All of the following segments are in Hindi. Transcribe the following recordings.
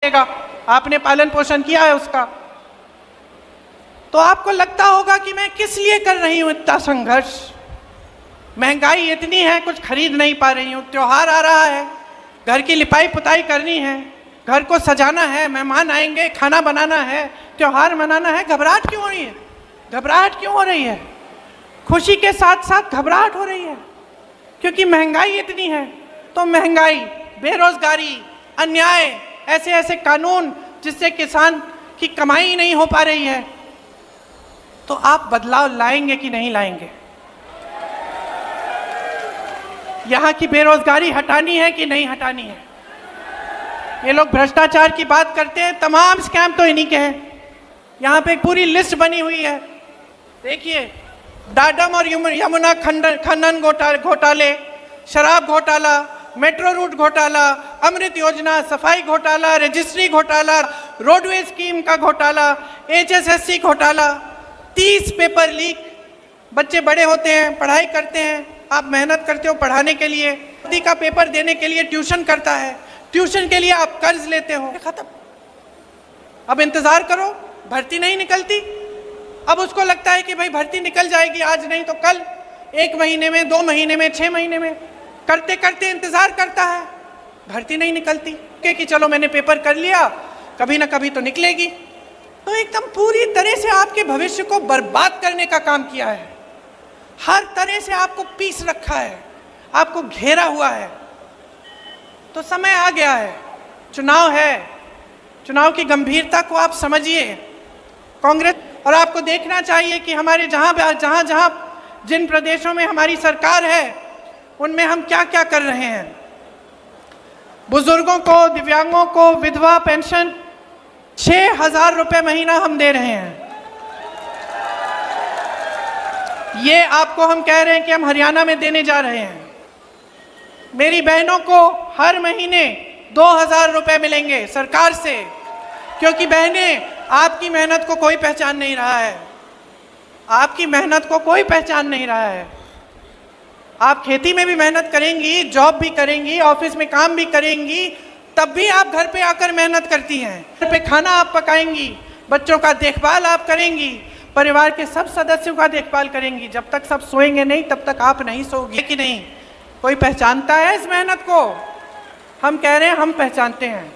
आपने पालन पोषण किया है उसका, तो आपको लगता होगा कि मैं किस लिए कर रही हूं इतना संघर्ष। महंगाई इतनी है, कुछ खरीद नहीं पा रही हूं, त्योहार आ रहा है, घर की लिपाई पुताई करनी है, घर को सजाना है, मेहमान आएंगे, खाना बनाना है, त्योहार मनाना है। घबराहट क्यों हो रही है? घबराहट क्यों हो रही है? खुशी के साथ साथ घबराहट हो रही है, क्योंकि महंगाई इतनी है। तो महंगाई, बेरोजगारी, अन्याय, ऐसे ऐसे कानून जिससे किसान की कमाई नहीं हो पा रही है। तो आप बदलाव लाएंगे कि नहीं लाएंगे? यहाँ की बेरोजगारी हटानी है कि नहीं हटानी है? ये लोग भ्रष्टाचार की बात करते हैं, तमाम स्कैम तो इन्हीं के हैं। यहाँ पे एक पूरी लिस्ट बनी हुई है, देखिए, डाडम और यमुना खनन घोटाले, शराब घोटाला, मेट्रो रूट घोटाला, अमृत योजना, सफाई घोटाला, रजिस्ट्री घोटाला, रोडवे स्कीम का घोटाला, HSSC घोटाला, 30 पेपर लीक। बच्चे बड़े होते हैं, पढ़ाई करते हैं, आप मेहनत करते हो पढ़ाने के लिए, भर्ती का पेपर देने के लिए ट्यूशन करता है, ट्यूशन के लिए आप कर्ज लेते हो, खत्म। अब इंतजार करो, भर्ती नहीं निकलती। अब उसको लगता है कि भाई भर्ती निकल जाएगी, आज नहीं तो कल, 1 महीने में, 2 महीने में, 6 महीने में, करते करते इंतजार करता है, भर्ती नहीं निकलती कि चलो मैंने पेपर कर लिया, कभी ना कभी तो निकलेगी। तो एकदम पूरी तरह से आपके भविष्य को बर्बाद करने का काम किया है। हर तरह से आपको पीस रखा है, आपको घेरा हुआ है। तो समय आ गया है, चुनाव है, चुनाव की गंभीरता को आप समझिए। कांग्रेस, और आपको देखना चाहिए कि हमारे जहां जिन प्रदेशों में हमारी सरकार है उनमें हम क्या क्या कर रहे हैं। बुजुर्गों को, दिव्यांगों को विधवा पेंशन 6,000 रुपये महीना हम दे रहे हैं। ये आपको हम कह रहे हैं कि हम हरियाणा में देने जा रहे हैं। मेरी बहनों को हर महीने 2,000 रुपये मिलेंगे सरकार से, क्योंकि बहनें, आपकी मेहनत को कोई पहचान नहीं रहा है, आपकी मेहनत को कोई पहचान नहीं रहा है। आप खेती में भी मेहनत करेंगी, जॉब भी करेंगी, ऑफिस में काम भी करेंगी, तब भी आप घर पे आकर मेहनत करती हैं। घर पे खाना आप पकाएंगी, बच्चों का देखभाल आप करेंगी, परिवार के सब सदस्यों का देखभाल करेंगी। जब तक सब सोएंगे नहीं तब तक आप नहीं सोओगी, कि नहीं? कोई पहचानता है इस मेहनत को? हम कह रहे हैं, हम पहचानते हैं।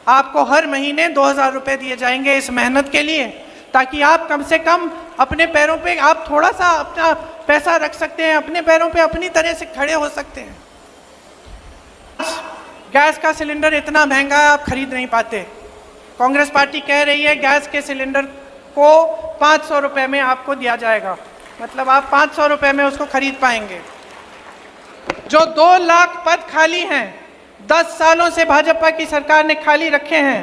आपको हर महीने 2,000 रुपये दिए जाएंगे इस मेहनत के लिए, ताकि आप कम से कम अपने पैरों पे आप थोड़ा सा अपना पैसा रख सकते हैं, अपने पैरों पे अपनी तरह से खड़े हो सकते हैं। गैस का सिलेंडर इतना महंगा है, आप खरीद नहीं पाते। कांग्रेस पार्टी कह रही है गैस के सिलेंडर को 500 रुपये में आपको दिया जाएगा, मतलब आप 500 रुपये में उसको खरीद पाएंगे। जो 2 लाख पद खाली हैं, 10 सालों से भाजपा की सरकार ने खाली रखे हैं,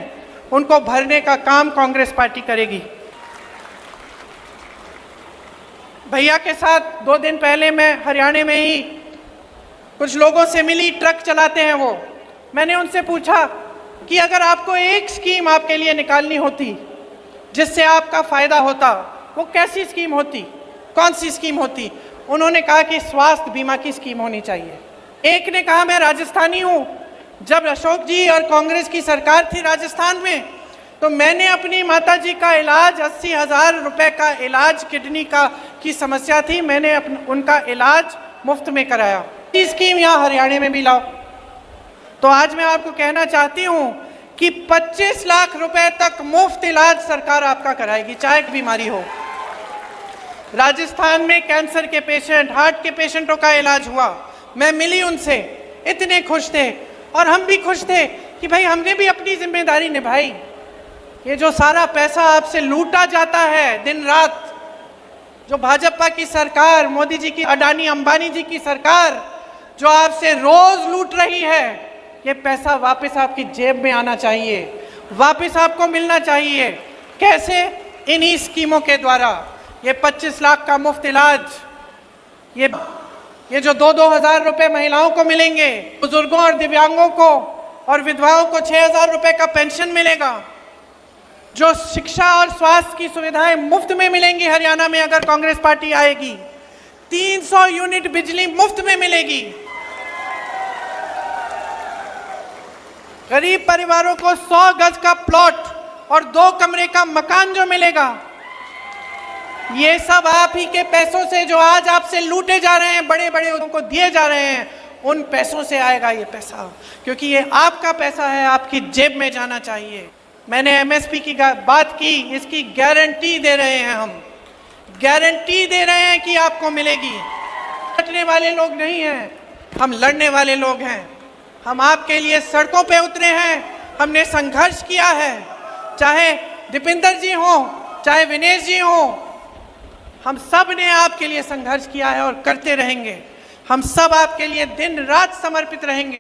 उनको भरने का काम कांग्रेस पार्टी करेगी। भैया के साथ 2 दिन पहले मैं हरियाणा में ही कुछ लोगों से मिली, ट्रक चलाते हैं वो। मैंने उनसे पूछा कि अगर आपको एक स्कीम आपके लिए निकालनी होती जिससे आपका फायदा होता, वो कैसी स्कीम होती, कौन सी स्कीम होती? उन्होंने कहा कि स्वास्थ्य बीमा की स्कीम होनी चाहिए। एक ने कहा मैं राजस्थानी हूँ, जब अशोक जी और कांग्रेस की सरकार थी राजस्थान में, तो मैंने अपनी माताजी का इलाज, 80,000 रुपये का इलाज, किडनी की समस्या थी, मैंने उनका इलाज मुफ्त में कराया। इस स्कीम यहाँ हरियाणा में भी लाओ। तो आज मैं आपको कहना चाहती हूँ कि 25 लाख रुपए तक मुफ्त इलाज सरकार आपका कराएगी, चाहे बीमारी हो। राजस्थान में कैंसर के पेशेंट, हार्ट के पेशेंटों का इलाज हुआ, मैं मिली उनसे, इतने खुश थे, और हम भी खुश थे कि भाई हमने भी अपनी जिम्मेदारी निभाई। ये जो सारा पैसा आपसे लूटा जाता है दिन रात, जो भाजपा की सरकार, मोदी जी की, अडानी अंबानी जी की सरकार जो आपसे रोज लूट रही है, ये पैसा वापस आपकी जेब में आना चाहिए, वापस आपको मिलना चाहिए। कैसे? इन्हीं स्कीमों के द्वारा। ये 25 लाख का मुफ्त इलाज, ये जो 2-2 हज़ार रुपये महिलाओं को मिलेंगे, बुजुर्गों और दिव्यांगों को और विधवाओं को 6,000 रुपये का पेंशन मिलेगा, जो शिक्षा और स्वास्थ्य की सुविधाएं मुफ्त में मिलेंगी हरियाणा में अगर कांग्रेस पार्टी आएगी, 300 यूनिट बिजली मुफ्त में मिलेगी। गरीब परिवारों को 100 गज का प्लॉट और 2 कमरे का मकान जो मिलेगा, ये सब आप ही के पैसों से, जो आज आपसे लूटे जा रहे हैं, बड़े बड़े उनको दिए जा रहे हैं, उन पैसों से आएगा ये पैसा, क्योंकि ये आपका पैसा है, आपकी जेब में जाना चाहिए। मैंने एमएसपी की बात की, इसकी गारंटी दे रहे हैं हम, गारंटी दे रहे हैं कि आपको मिलेगी। लड़ने वाले लोग नहीं हैं, हम लड़ने वाले लोग हैं। हम आपके लिए सड़कों पे उतरे हैं, हमने संघर्ष किया है, चाहे दीपिंदर जी हो, चाहे विनेश जी हो, हम सब ने आपके लिए संघर्ष किया है और करते रहेंगे। हम सब आपके लिए दिन रात समर्पित रहेंगे।